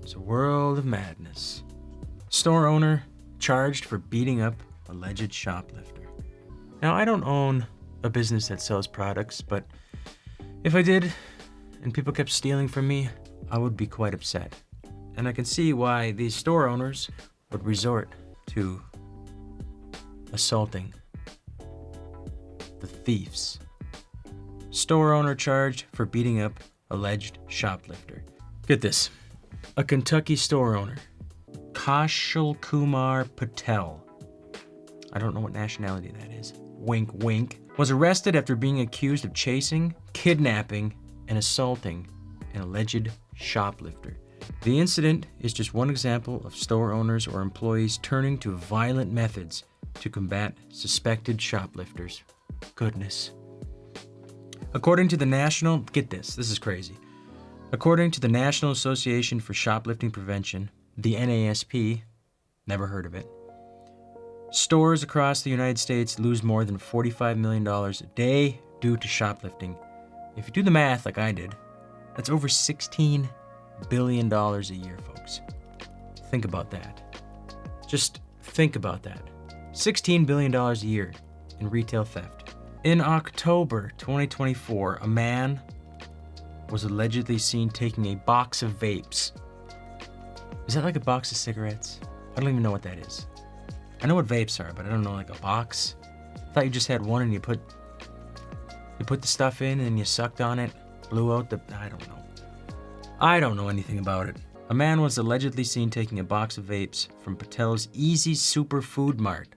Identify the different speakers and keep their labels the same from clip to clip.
Speaker 1: It's a world of madness. Store owner charged for beating up alleged shoplifter. Now, I don't own a business that sells products, but if I did and people kept stealing from me, I would be quite upset. And I can see why these store owners would resort to assaulting the thieves. Store owner charged for beating up alleged shoplifter. Get this. A Kentucky store owner, Kaushal Kumar Patel, I don't know what nationality that is, wink wink, was arrested after being accused of chasing, kidnapping, and assaulting an alleged shoplifter. The incident is just one example of store owners or employees turning to violent methods to combat suspected shoplifters. Goodness. According to the National, get this is crazy. According to the National Association for Shoplifting Prevention, the NASP, never heard of it, stores across the United States lose more than $45 million a day due to shoplifting. If you do the math like I did, that's over $16 billion a year, folks. Think about that. Just think about that. $16 billion a year in retail theft. In October 2024, a man was allegedly seen taking a box of vapes. Is that like a box of cigarettes? I don't even know what that is. I know what vapes are, but I don't know, like a box. I thought you just had one and you put the stuff in and you sucked on it, blew out the, I don't know. I don't know anything about it. A man was allegedly seen taking a box of vapes from Patel's Easy Superfood Mart,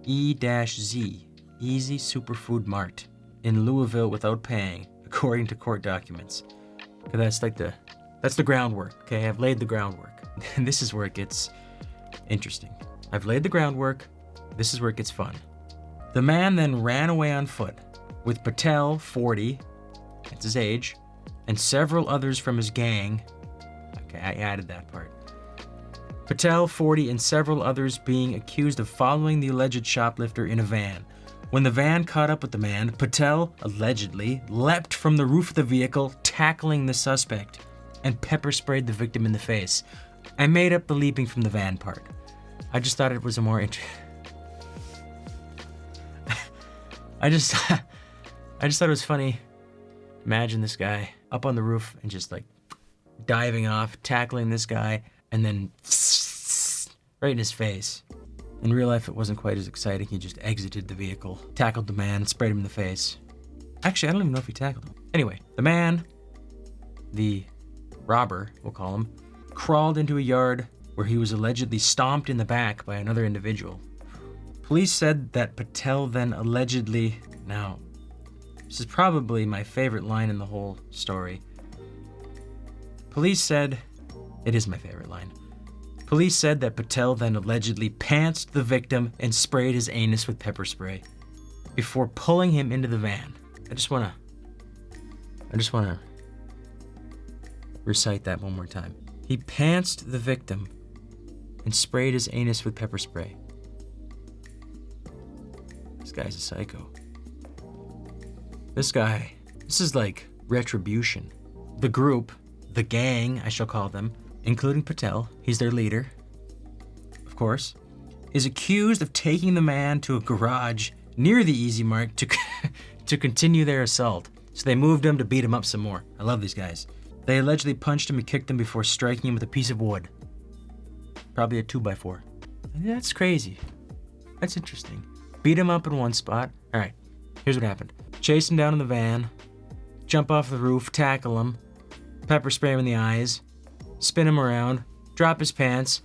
Speaker 1: E-Z, Easy Superfood Mart, in Louisville without paying, according to court documents. That's the groundwork, okay? I've laid the groundwork. And this is where it gets interesting. I've laid the groundwork. This is where it gets fun. The man then ran away on foot with Patel, 40, that's his age, and several others from his gang. Okay, I added that part. Patel, 40, and several others being accused of following the alleged shoplifter in a van. When the van caught up with the man, Patel allegedly leapt from the roof of the vehicle, tackling the suspect, and pepper sprayed the victim in the face. I made up the leaping from the van part. I just thought it was a more I just thought it was funny. Imagine this guy up on the roof and just like diving off, tackling this guy, and then right in his face. In real life, it wasn't quite as exciting. He just exited the vehicle, tackled the man, and sprayed him in the face. Actually, I don't even know if he tackled him. Anyway, the man, the robber, we'll call him, crawled into a yard where he was allegedly stomped in the back by another individual. Police said that Patel then allegedly, now, this is probably my favorite line in the whole story. Police said, it is my favorite line. Police said that Patel then allegedly pantsed the victim and sprayed his anus with pepper spray before pulling him into the van. I just wanna recite that one more time. He pantsed the victim and sprayed his anus with pepper spray. This guy's a psycho. This is like retribution. The group, the gang, I shall call them, including Patel, he's their leader, of course, is accused of taking the man to a garage near the Easy Mart to continue their assault. So they moved him to beat him up some more. I love these guys. They allegedly punched him and kicked him before striking him with a piece of wood. Probably a 2x4. That's crazy. That's interesting. Beat him up in one spot. All right, here's what happened. Chase him down in the van, jump off the roof, tackle him, pepper spray him in the eyes, spin him around, drop his pants,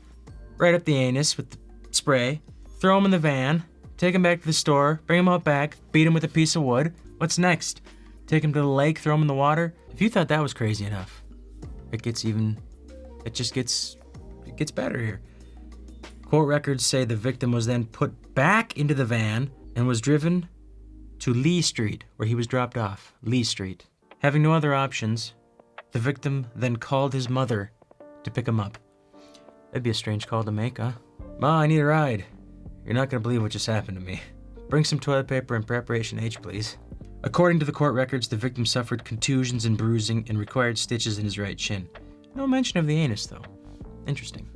Speaker 1: right up the anus with the spray, throw him in the van, take him back to the store, bring him out back, beat him with a piece of wood. What's next? Take him to the lake, throw him in the water? If you thought that was crazy enough, it gets better here. Court records say the victim was then put back into the van and was driven to Lee Street, where he was dropped off. Lee Street. Having no other options, the victim then called his mother to pick him up. That'd be a strange call to make, huh? Ma, I need a ride. You're not gonna believe what just happened to me. Bring some toilet paper and preparation H, please. According to the court records, the victim suffered contusions and bruising and required stitches in his right shin. No mention of the anus, though. Interesting.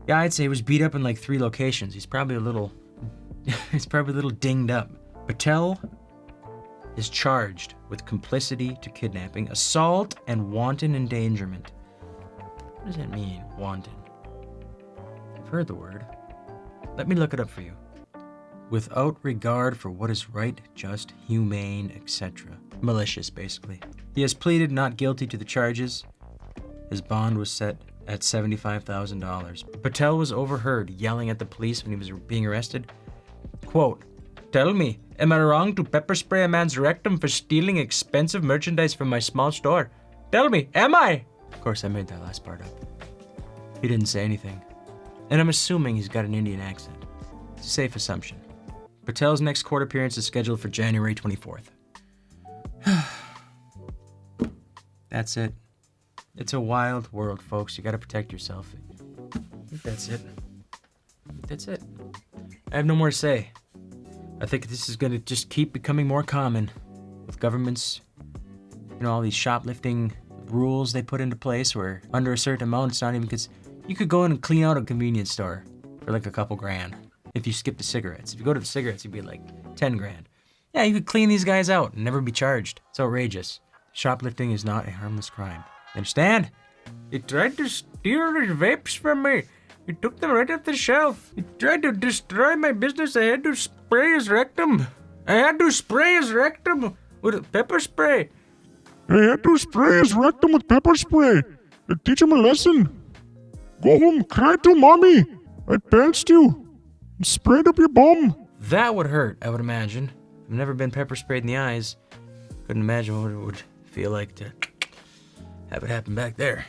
Speaker 1: Yeah, I'd say he was beat up in like 3 locations. He's probably a little... he's probably a little dinged up. Patel is charged with complicity to kidnapping, assault, and wanton endangerment. What does that mean, wanton? I've heard the word. Let me look it up for you. Without regard for what is right, just, humane, etc. Malicious, basically. He has pleaded not guilty to the charges. His bond was set at $75,000. Patel was overheard yelling at the police when he was being arrested. Quote, "Tell me, am I wrong to pepper spray a man's rectum for stealing expensive merchandise from my small store? Tell me, am I?" Of course, I made that last part up. He didn't say anything. And I'm assuming he's got an Indian accent. It's a safe assumption. Patel's next court appearance is scheduled for January 24th. That's it. It's a wild world, folks. You gotta protect yourself. I think that's it. That's it. I have no more to say. I think this is gonna just keep becoming more common with governments, all these shoplifting rules they put into place where under a certain amount, it's not even, because you could go in and clean out a convenience store for like a couple grand if you skip the cigarettes. If you go to the cigarettes, you'd be like 10 grand. Yeah, you could clean these guys out and never be charged. It's outrageous. Shoplifting is not a harmless crime. Understand? He tried to steal the vapes from me. He took them right off the shelf. He tried to destroy my business. I had to spray his rectum. With pepper spray.
Speaker 2: I had to spray his rectum with pepper spray. I teach him a lesson. Go home, cry to mommy. I pantsed you. Sprayed up your bum.
Speaker 1: That would hurt, I would imagine. I've never been pepper sprayed in the eyes. Couldn't imagine what it would feel like to have it happen back there.